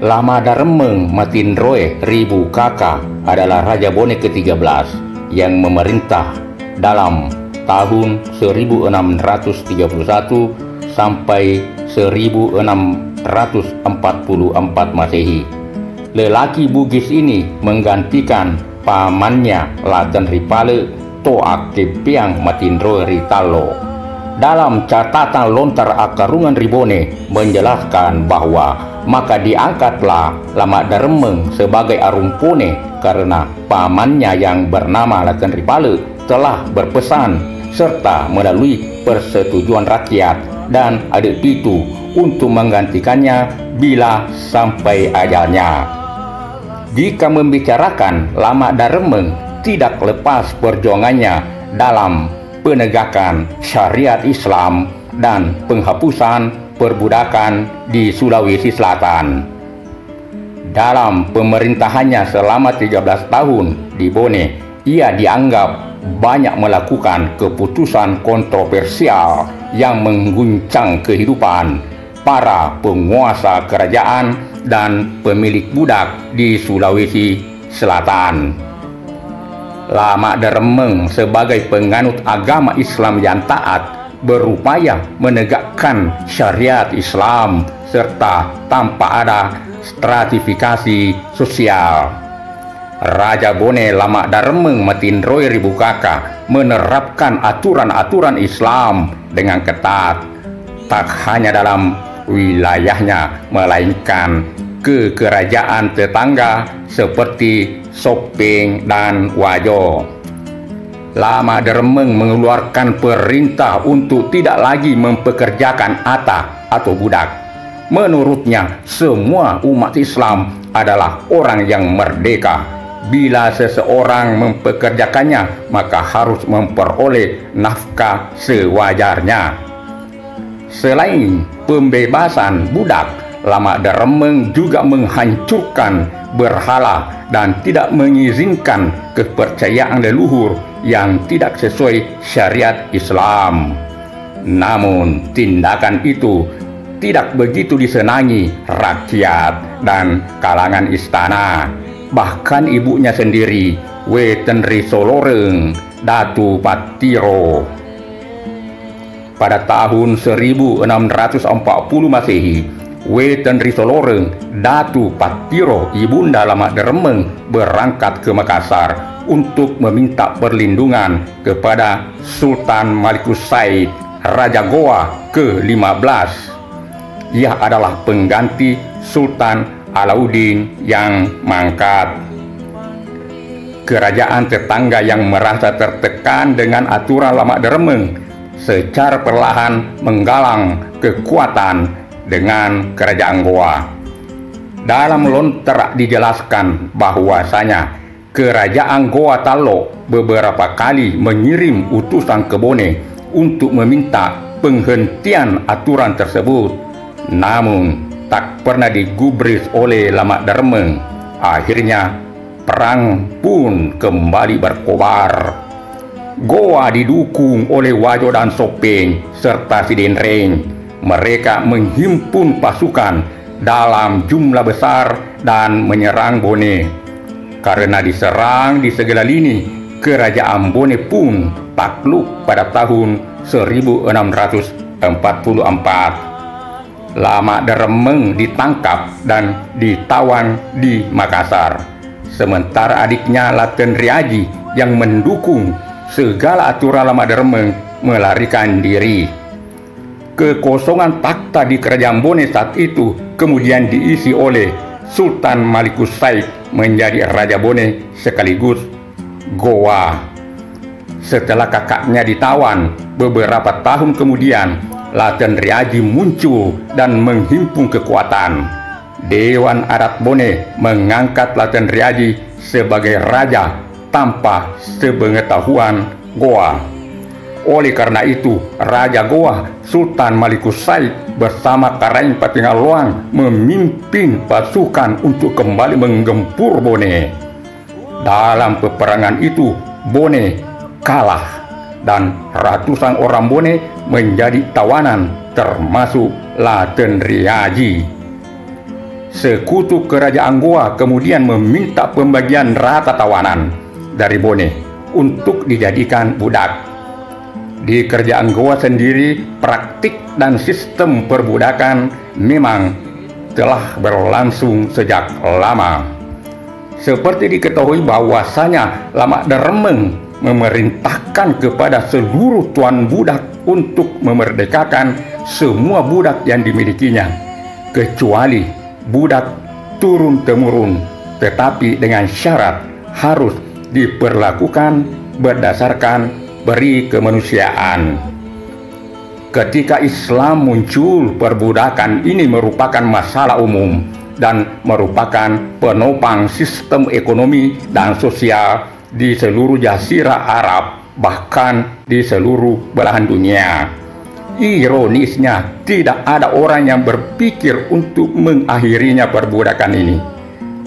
Lama Daremeng Matinroe Ribu Kaka adalah Raja Bone ke-13 yang memerintah dalam tahun 1631 sampai 1644 Masehi. Lelaki Bugis ini menggantikan pamannya Laten Ripale Toak Kepiang Matinroe Ritalo. Dalam catatan lontar Akarungan Ribone menjelaskan bahwa maka diangkatlah Lama Daremeng sebagai Arumpone karena pamannya yang bernama Laten Ripale telah berpesan serta melalui persetujuan rakyat dan adik pitu untuk menggantikannya bila sampai ajalnya. Jika membicarakan Lama Daremeng tidak lepas perjuangannya dalam penegakan syariat Islam dan penghapusan perbudakan di Sulawesi Selatan. Dalam pemerintahannya selama 13 tahun di Bone, ia dianggap banyak melakukan keputusan kontroversial yang mengguncang kehidupan para penguasa kerajaan dan pemilik budak di Sulawesi Selatan. Lama Daremeng sebagai penganut agama Islam yang taat berupaya menegakkan syariat Islam serta tanpa ada stratifikasi sosial. Raja Bone Lama Daremeng Matinroe Ribu Kaka menerapkan aturan-aturan Islam dengan ketat, tak hanya dalam wilayahnya melainkan ke kerajaan tetangga seperti Sopeng dan Wajo. Lama Daremeng mengeluarkan perintah untuk tidak lagi mempekerjakan ata atau budak. Menurutnya, semua umat Islam adalah orang yang merdeka. Bila seseorang mempekerjakannya, maka harus memperoleh nafkah sewajarnya. Selain pembebasan budak, Lama Daremeng juga menghancurkan berhala dan tidak mengizinkan kepercayaan leluhur yang tidak sesuai syariat Islam. Namun tindakan itu tidak begitu disenangi rakyat dan kalangan istana. Bahkan ibunya sendiri, Wetan Risoloreng Datu Patiro. Pada tahun 1640 Masehi, Wetan Risoloreng Datu Patiro ibunda Lama Daremeng berangkat ke Makassar untuk meminta perlindungan kepada Sultan Malikus Said, Raja Goa ke-15. Ia adalah pengganti Sultan Alauddin yang mangkat. Kerajaan tetangga yang merasa tertekan dengan aturan Lama Daremeng secara perlahan menggalang kekuatan dengan kerajaan Goa. Dalam lontar dijelaskan bahwasanya kerajaan Goa Talo beberapa kali mengirim utusan ke Bone untuk meminta penghentian aturan tersebut, namun tak pernah digubris oleh Lama Daremeng. Akhirnya perang pun kembali berkobar. Goa didukung oleh Wajo dan Sopeng serta Sidenreng. Mereka menghimpun pasukan dalam jumlah besar dan menyerang Bone. Karena diserang di segala lini, kerajaan Bone pun takluk pada tahun 1644. Lama Daremeng ditangkap dan ditawan di Makassar. Sementara adiknya Laten Riaji yang mendukung segala aturan Lama Daremeng melarikan diri. Kekosongan takhta di kerajaan Bone saat itu kemudian diisi oleh Sultan Malikus Said menjadi Raja Bone sekaligus Goa. Setelah kakaknya ditawan, beberapa tahun kemudian Laten Riaji muncul dan menghimpun kekuatan. Dewan Adat Bone mengangkat Laten Riaji sebagai raja tanpa sepengetahuan Goa. Oleh karena itu, Raja Goa Sultan Malikus Said bersama Karaeng Patingaloang memimpin pasukan untuk kembali menggempur Bone. Dalam peperangan itu, Bone kalah dan ratusan orang Bone menjadi tawanan, termasuk Laten Riaji. sekutu kerajaan Goa kemudian meminta pembagian rata tawanan dari Bone untuk dijadikan budak. Di kerajaan Goa sendiri, praktik dan sistem perbudakan memang telah berlangsung sejak lama. Seperti diketahui bahwasanya Lama Dermeng memerintahkan kepada seluruh tuan budak untuk memerdekakan semua budak yang dimilikinya, kecuali budak turun-temurun, tetapi dengan syarat harus diperlakukan berdasarkan peri kemanusiaan. Ketika Islam muncul, perbudakan ini merupakan masalah umum dan merupakan penopang sistem ekonomi dan sosial di seluruh Jazirah Arab, bahkan di seluruh belahan dunia. Ironisnya, tidak ada orang yang berpikir untuk mengakhirinya perbudakan ini,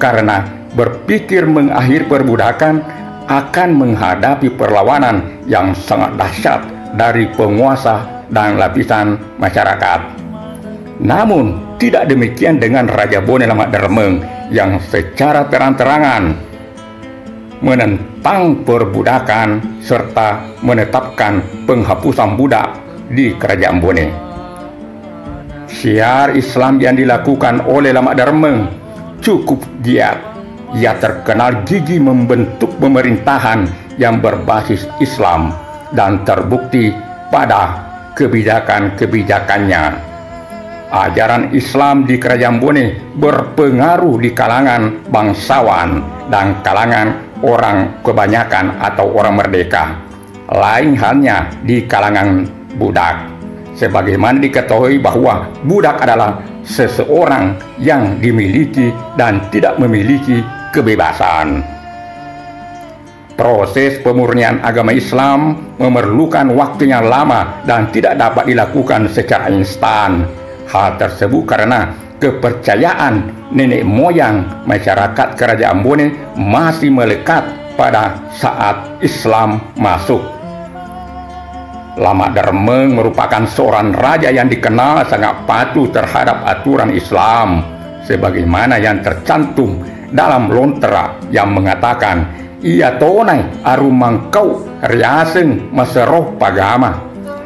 karena berpikir mengakhiri perbudakan akan menghadapi perlawanan yang sangat dahsyat dari penguasa dan lapisan masyarakat. Namun, tidak demikian dengan Raja Bone Lama Dermeng yang secara terang-terangan menentang perbudakan serta menetapkan penghapusan budak di Kerajaan Bone. Syiar Islam yang dilakukan oleh Lama Dermeng cukup giat. Ia terkenal gigih membentuk pemerintahan yang berbasis Islam dan terbukti pada kebijakan-kebijakannya. Ajaran Islam di Kerajaan Bone berpengaruh di kalangan bangsawan dan kalangan orang kebanyakan atau orang merdeka. Lain halnya di kalangan budak. Sebagaimana diketahui bahwa budak adalah seseorang yang dimiliki dan tidak memiliki kebebasan. Proses pemurnian agama Islam memerlukan waktu yang lama dan tidak dapat dilakukan secara instan. Hal tersebut karena kepercayaan nenek moyang masyarakat Kerajaan Bone masih melekat pada saat Islam masuk. Lama Dermeng merupakan seorang raja yang dikenal sangat patuh terhadap aturan Islam, sebagaimana yang tercantum dalam lontera yang mengatakan, ia tonai arumangkau riaseng maseroh pagama,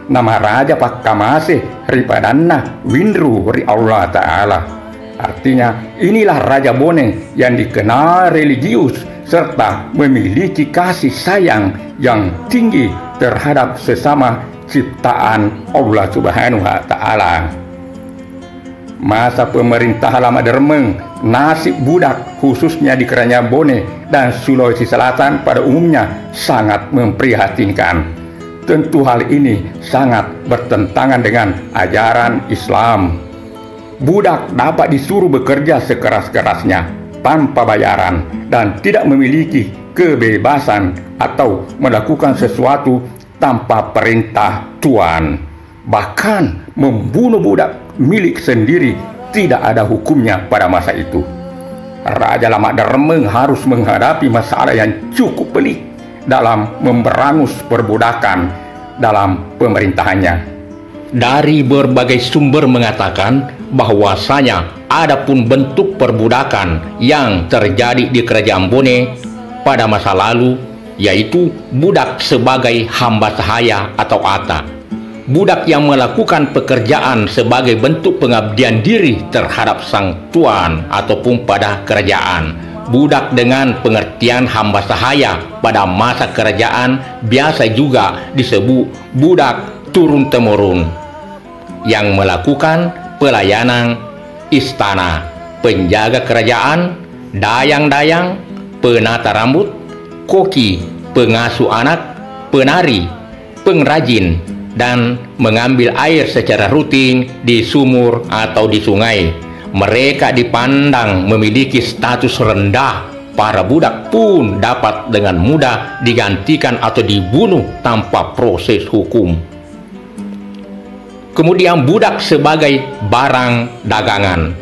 nama raja pakamase ripadanna windru ri Allah Ta'ala. Artinya, inilah Raja Bone yang dikenal religius serta memiliki kasih sayang yang tinggi terhadap sesama ciptaan Allah Subhanahu wa Ta'ala. Masa pemerintah Lama Dermeng, nasib budak khususnya di Kerajaan Bone dan Sulawesi Selatan pada umumnya sangat memprihatinkan. Tentu hal ini sangat bertentangan dengan ajaran Islam. Budak dapat disuruh bekerja sekeras-kerasnya tanpa bayaran dan tidak memiliki kebebasan atau melakukan sesuatu tanpa perintah tuan. Bahkan membunuh budak milik sendiri tidak ada hukumnya pada masa itu. Raja Lama Dermeng harus menghadapi masalah yang cukup pelik dalam memberangus perbudakan dalam pemerintahannya. Dari berbagai sumber mengatakan bahwasanya ada pun bentuk perbudakan yang terjadi di Kerajaan Bone pada masa lalu, yaitu budak sebagai hamba sahaya atau ata. Budak yang melakukan pekerjaan sebagai bentuk pengabdian diri terhadap sang tuan ataupun pada kerajaan. Budak dengan pengertian hamba sahaya pada masa kerajaan biasa juga disebut budak turun-temurun yang melakukan pelayanan istana, penjaga kerajaan, dayang-dayang, penata rambut, koki, pengasuh anak, penari, pengrajin, dan mengambil air secara rutin di sumur atau di sungai. Mereka dipandang memiliki status rendah. Para budak pun dapat dengan mudah digantikan atau dibunuh tanpa proses hukum. Kemudian budak sebagai barang dagangan.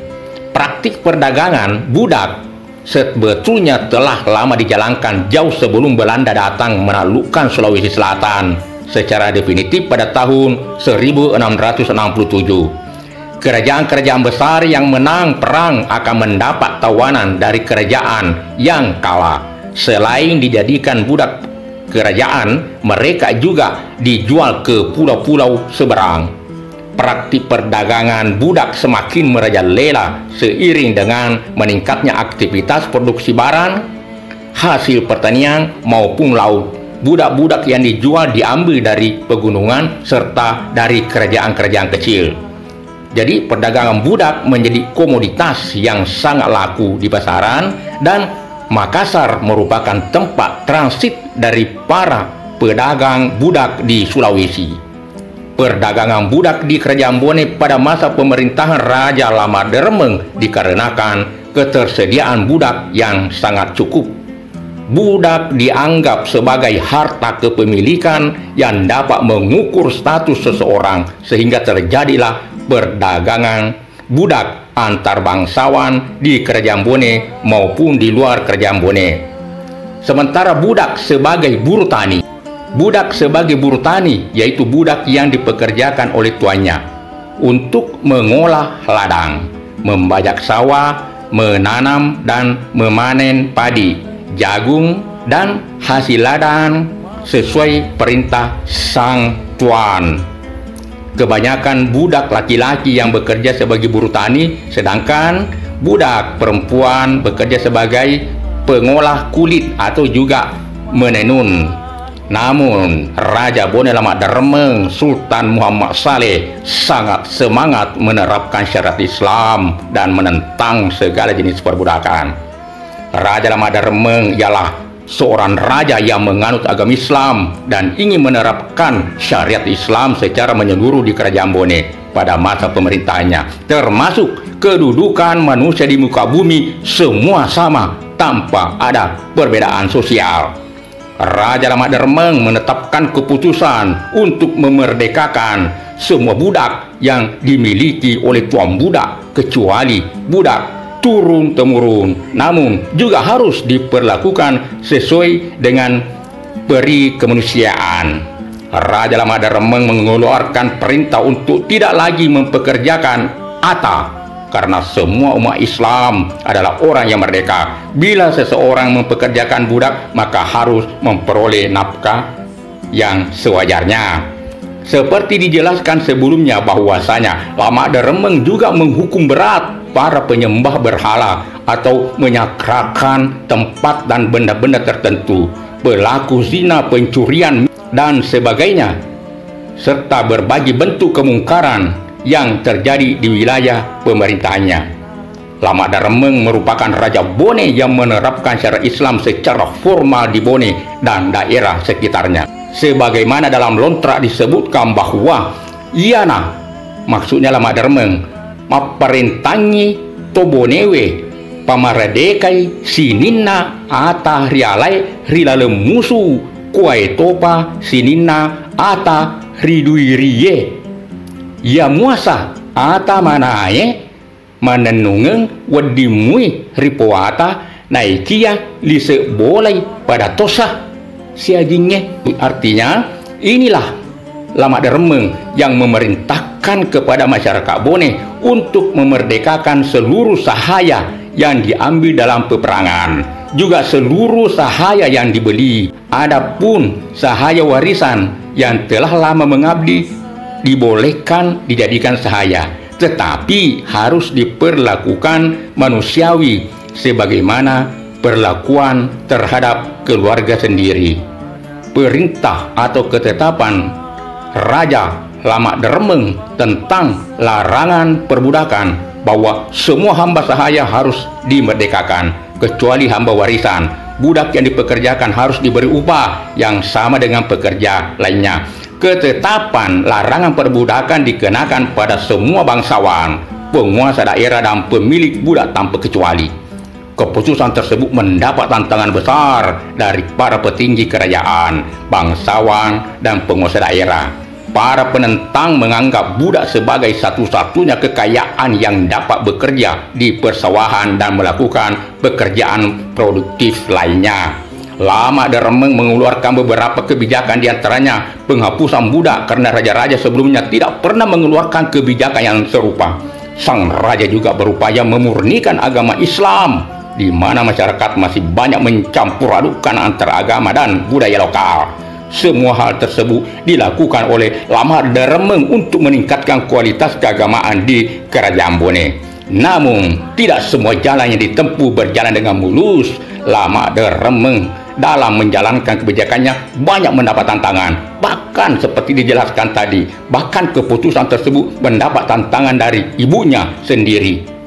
Praktik perdagangan budak sebetulnya telah lama dijalankan jauh sebelum Belanda datang menaklukkan Sulawesi Selatan secara definitif pada tahun 1667. Kerajaan-kerajaan besar yang menang perang akan mendapat tawanan dari kerajaan yang kalah. Selain dijadikan budak kerajaan, mereka juga dijual ke pulau-pulau seberang. Praktik perdagangan budak semakin merajalela seiring dengan meningkatnya aktivitas produksi barang, hasil pertanian maupun laut. Budak-budak yang dijual diambil dari pegunungan serta dari kerajaan-kerajaan kecil. Jadi perdagangan budak menjadi komoditas yang sangat laku di pasaran, dan Makassar merupakan tempat transit dari para pedagang budak di Sulawesi. Perdagangan budak di Kerajaan Bone pada masa pemerintahan Raja Lama Dermeng dikarenakan ketersediaan budak yang sangat cukup. Budak dianggap sebagai harta kepemilikan yang dapat mengukur status seseorang, sehingga terjadilah perdagangan budak antar bangsawan di Kerajaan Bone maupun di luar Kerajaan Bone. Sementara budak sebagai buruh tani. Budak sebagai buruh tani yaitu budak yang dipekerjakan oleh tuannya untuk mengolah ladang, membajak sawah, menanam dan memanen padi, jagung, dan hasil ladang sesuai perintah sang tuan. Kebanyakan budak laki-laki yang bekerja sebagai buruh tani, sedangkan budak perempuan bekerja sebagai pengolah kulit atau juga menenun. Namun Raja Bone Lama Dermeng Sultan Muhammad Saleh sangat semangat menerapkan syariat Islam dan menentang segala jenis perbudakan. Raja Lama Dermeng ialah seorang raja yang menganut agama Islam dan ingin menerapkan syariat Islam secara menyeluruh di Kerajaan Bone pada masa pemerintahannya, termasuk kedudukan manusia di muka bumi semua sama tanpa ada perbedaan sosial. Raja Lama Dermeng menetapkan keputusan untuk memerdekakan semua budak yang dimiliki oleh tuan budak kecuali budak turun-temurun, namun juga harus diperlakukan sesuai dengan peri kemanusiaan. Raja Lama Dermeng mengeluarkan perintah untuk tidak lagi mempekerjakan ata, karena semua umat Islam adalah orang yang merdeka. Bila seseorang mempekerjakan budak, maka harus memperoleh nafkah yang sewajarnya. Seperti dijelaskan sebelumnya bahwasanya Lama Dermeng juga menghukum berat para penyembah berhala atau menyakrakan tempat dan benda-benda tertentu, pelaku zina, pencurian, dan sebagainya, serta berbagai bentuk kemungkaran yang terjadi di wilayah pemerintahannya. Lama Dermeng merupakan Raja Bone yang menerapkan syariat Islam secara formal di Bone dan daerah sekitarnya. Sebagaimana dalam lontrak disebutkan bahwa iana, maksudnya Lama Dermeng, maperintangi tobonewe pamaradekai sininna ata rialai rilale musu kuai topa sininna ata riduiriye ya muasa ata manae manenungeng wadimui ripoata naikia lise bolai pada tosah siajingnya. Artinya inilah Lama Dermeng yang memerintahkan kepada masyarakat Bone untuk memerdekakan seluruh sahaya yang diambil dalam peperangan, juga seluruh sahaya yang dibeli. Adapun sahaya warisan yang telah lama mengabdi dibolehkan dijadikan sahaya, tetapi harus diperlakukan manusiawi sebagaimana perlakuan terhadap keluarga sendiri. Perintah atau ketetapan Raja Lama Dermeng tentang larangan perbudakan bahwa semua hamba sahaya harus dimerdekakan kecuali hamba warisan. Budak yang dipekerjakan harus diberi upah yang sama dengan pekerja lainnya. Ketetapan larangan perbudakan dikenakan pada semua bangsawan, penguasa daerah, dan pemilik budak tanpa kecuali. Keputusan tersebut mendapat tantangan besar dari para petinggi kerajaan, bangsawan, dan penguasa daerah. Para penentang menganggap budak sebagai satu-satunya kekayaan yang dapat bekerja di persawahan dan melakukan pekerjaan produktif lainnya. Lama Deremeng mengeluarkan beberapa kebijakan, diantaranya penghapusan budak karena raja-raja sebelumnya tidak pernah mengeluarkan kebijakan yang serupa. Sang raja juga berupaya memurnikan agama Islam, di mana masyarakat masih banyak mencampur adukan antara agama dan budaya lokal. Semua hal tersebut dilakukan oleh Lama Deremeng untuk meningkatkan kualitas keagamaan di Kerajaan Bone. Namun, tidak semua jalan yang ditempuh berjalan dengan mulus. Lama Deremeng dalam menjalankan kebijakannya banyak mendapat tantangan. Bahkan seperti dijelaskan tadi, bahkan keputusan tersebut mendapat tantangan dari ibunya sendiri.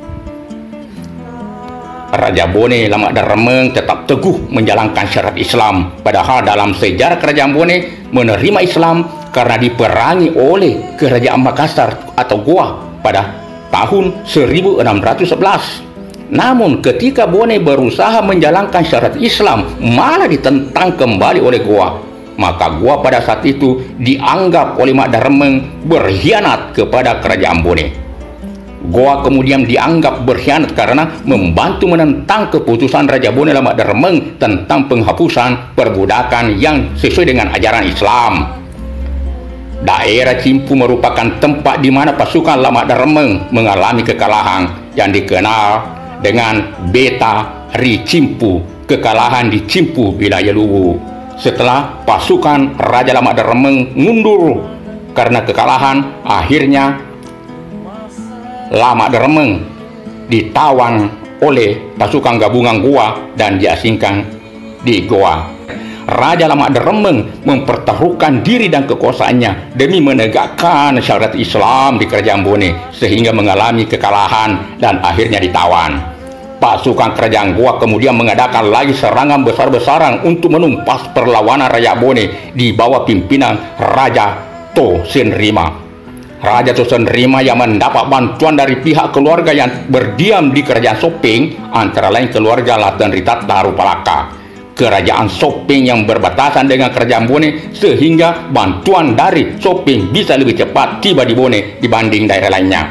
Raja Bone Lama Deremeng tetap teguh menjalankan syariat Islam, padahal dalam sejarah Kerajaan Bone menerima Islam karena diperangi oleh Kerajaan Makassar atau Goa pada tahun 1611. Namun ketika Bone berusaha menjalankan syariat Islam malah ditentang kembali oleh Goa. Maka Goa pada saat itu dianggap oleh Mak Deremeng berkhianat kepada Kerajaan Bone. Goa kemudian dianggap berkhianat karena membantu menentang keputusan Raja Bone Lama Deremeng tentang penghapusan perbudakan yang sesuai dengan ajaran Islam. Daerah Cimpu merupakan tempat di mana pasukan Lama Deremeng mengalami kekalahan yang dikenal dengan Beta Ri Cimpu, kekalahan di Cimpu, wilayah Luwu. Setelah pasukan Raja Lama Deremeng mundur karena kekalahan, akhirnya Lama Deremeng ditawan oleh pasukan gabungan Goa dan diasingkan di Goa. Raja Lama Deremeng mempertaruhkan diri dan kekuasaannya demi menegakkan syariat Islam di Kerajaan Bone, sehingga mengalami kekalahan dan akhirnya ditawan. Pasukan Kerajaan Goa kemudian mengadakan lagi serangan besar-besaran untuk menumpas perlawanan Raja Bone di bawah pimpinan Raja Tosen Rima. Raja Tosen Rima yang mendapat bantuan dari pihak keluarga yang berdiam di Kerajaan Sopeng, antara lain keluarga Laten Ritat Darupalaka. Kerajaan Sopeng yang berbatasan dengan Kerajaan Bone, sehingga bantuan dari Sopeng bisa lebih cepat tiba di Bone dibanding daerah lainnya.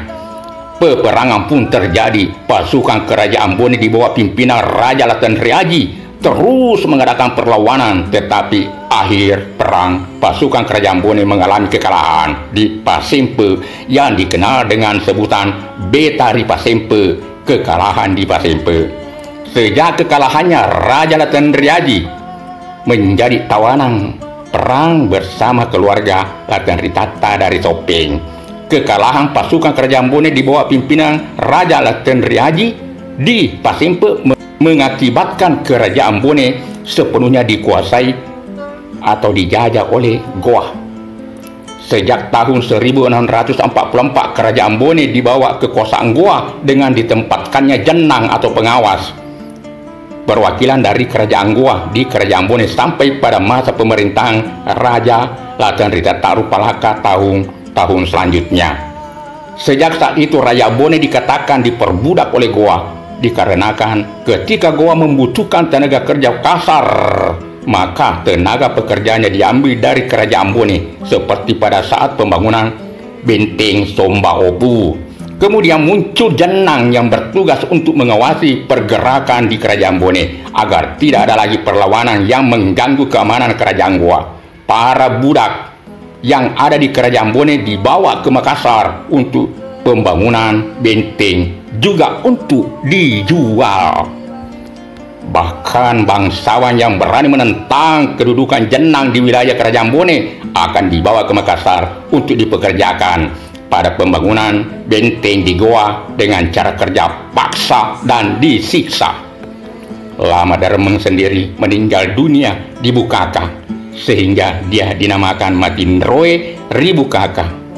Peperangan pun terjadi. Pasukan Kerajaan Bone di bawah pimpinan Raja Laten Riaji terus mengadakan perlawanan, tetapi akhir perang pasukan Kerajaan Bone mengalami kekalahan di Pasempe yang dikenal dengan sebutan Beta Ri Pasempe, kekalahan di Pasempe. Sejak kekalahannya, Raja Laten Riaji menjadi tawanan perang bersama keluarga Laten Ritata dari Sopeng. Kekalahan pasukan Kerajaan Bone di bawah pimpinan Raja Laten Riaji di Pasempe mengakibatkan Kerajaan Bone sepenuhnya dikuasai atau dijajah oleh Goa. Sejak tahun 1644 Kerajaan Bone dibawa kekuasaan Goa dengan ditempatkannya jenang atau pengawas perwakilan dari Kerajaan Goa di Kerajaan Bone sampai pada masa pemerintahan Raja Laten Ritat Darupalaka tahun selanjutnya. Sejak saat itu Raja Bone dikatakan diperbudak oleh Goa, dikarenakan ketika Goa membutuhkan tenaga kerja kasar, maka tenaga pekerjaannya diambil dari Kerajaan Bone, seperti pada saat pembangunan Benteng Somba Opu. Kemudian muncul jenang yang bertugas untuk mengawasi pergerakan di Kerajaan Bone agar tidak ada lagi perlawanan yang mengganggu keamanan Kerajaan Goa. Para budak yang ada di Kerajaan Bone dibawa ke Makassar untuk pembangunan benteng, juga untuk dijual. Bahkan bangsawan yang berani menentang kedudukan jenang di wilayah Kerajaan Bone akan dibawa ke Makassar untuk dipekerjakan pada pembangunan benteng di Goa dengan cara kerja paksa dan disiksa. Lama Deremeng sendiri meninggal dunia di Bukaka, sehingga dia dinamakan Matinroe Ri Bukaka.